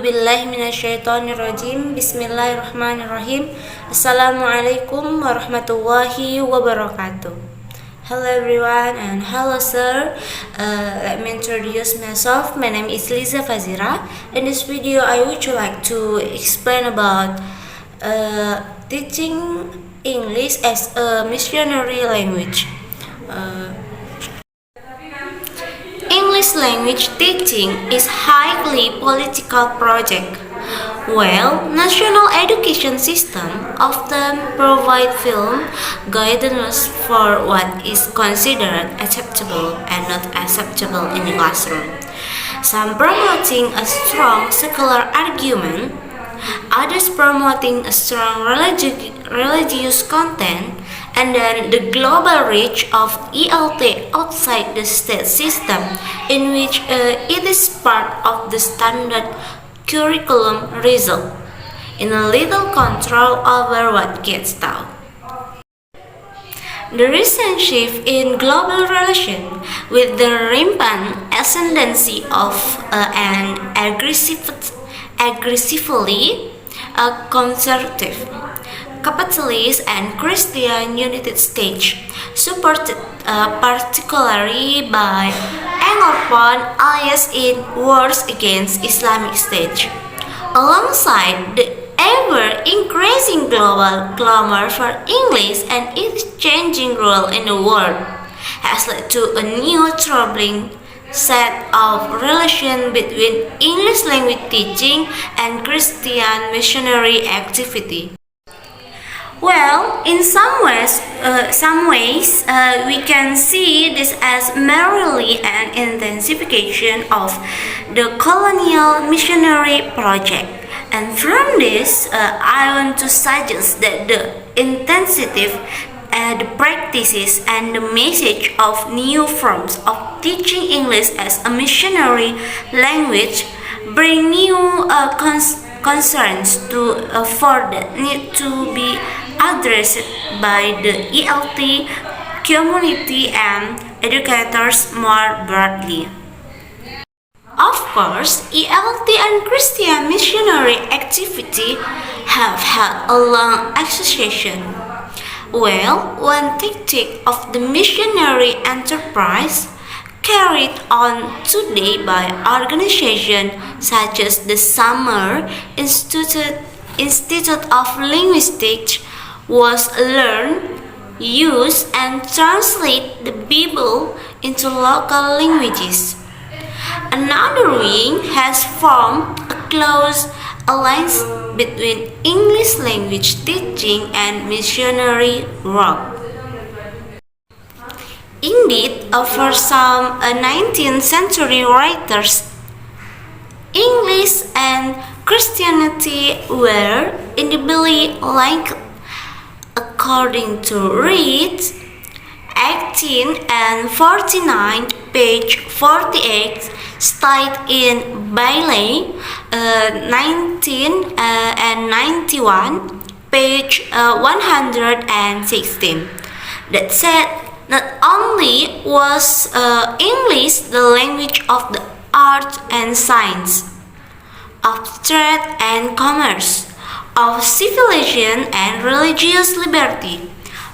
billahi minasyaitonirrajim. Bismillahirrahmanirrahim. Assalamualaikum warahmatullahi wabarakatuh. Hello everyone and hello sir. Let me introduce myself. My name is Liza Fazira. In this video, I would like to explain about teaching English as a missionary language. English language teaching is highly political project. Well, national education system often provide firm guidance for what is considered acceptable and not acceptable in the classroom. Some promoting a strong secular argument, others promoting a strong religious content, and then the global reach of ELT outside the state system, in which it is part of the standard curriculum result in a little control over what gets taught. The recent shift in global relation with the rampant ascendancy of an aggressively conservative capitalist and Christian United States, supported particularly by Anglophone allies in wars against Islamic State, alongside the ever-increasing global clamor for English and its changing role in the world, has led to a new troubling set of relations between English language teaching and Christian missionary activity. Well, in some ways, we can see this as merely an intensification of the colonial missionary project. And from this, I want to suggest that the intensity, the practices, and the message of new forms of teaching English as a missionary language bring new concerns to further need to be addressed by the ELT community and educators more broadly. Of course, ELT and Christian missionary activity have had a long association. Well, one tactic of the missionary enterprise carried on today by organizations such as the Summer Institute of Linguistics was learn, use, and translate the Bible into local languages. Another wing has formed a close alliance between English language teaching and missionary work. Indeed, for some 19th century writers, English and Christianity were indelibly linked. According to Reed, 18 and 49, page 48, state in Bailey, 19 and 91, page 116, that said not only was English the language of the art and science, of trade and commerce, of civilization and religious liberty,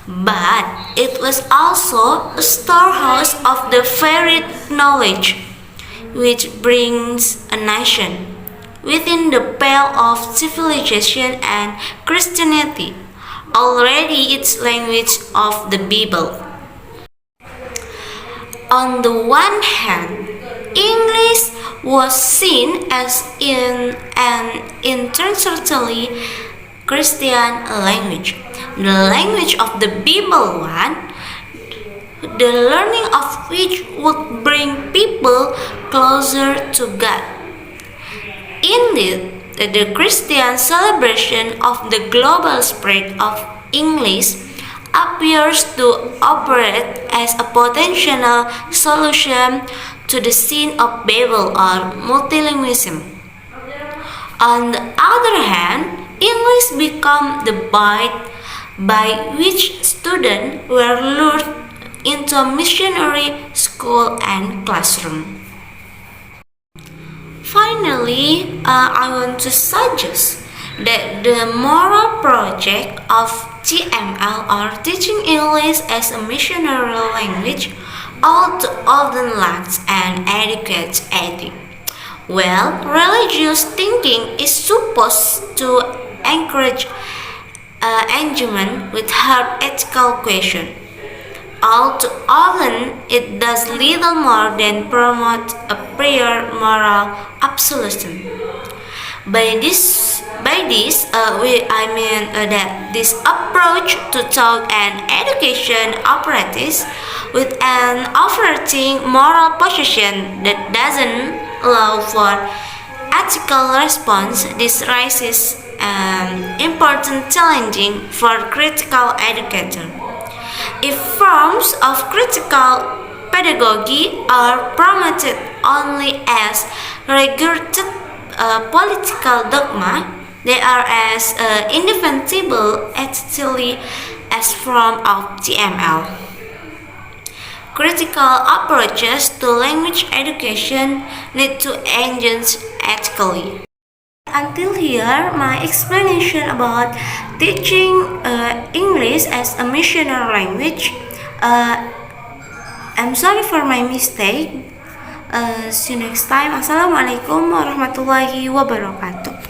but it was also a storehouse of the varied knowledge which brings a nation within the pale of civilization and Christianity, already its language of the Bible. On the one hand, English was seen as an intrinsically Christian language, the language of the Bible one, the learning of which would bring people closer to God. Indeed, the Christian celebration of the global spread of English appears to operate as a potential solution to the sin of Babel or multilingualism. On the other hand, English became the bite by which students were lured into missionary school and classroom. Finally, I want to suggest that the moral project of TML or teaching English as a missionary language all too often lacks an adequate ethic. Well, religious thinking is supposed to encourage engagement with hard ethical questions. All too often, it does little more than promote a prior moral absolutism. I mean that this approach to thought and education operates with an overarching moral position that doesn't allow for ethical response. This raises an important challenging for critical educators. If forms of critical pedagogy are promoted only as regurgitated political dogma, they are as indefensible ethically as form of TML. Critical approaches to language education need to engage ethically. Until here, my explanation about teaching English as a missionary language. I'm sorry for my mistake. See you next time. Assalamualaikum warahmatullahi wabarakatuh.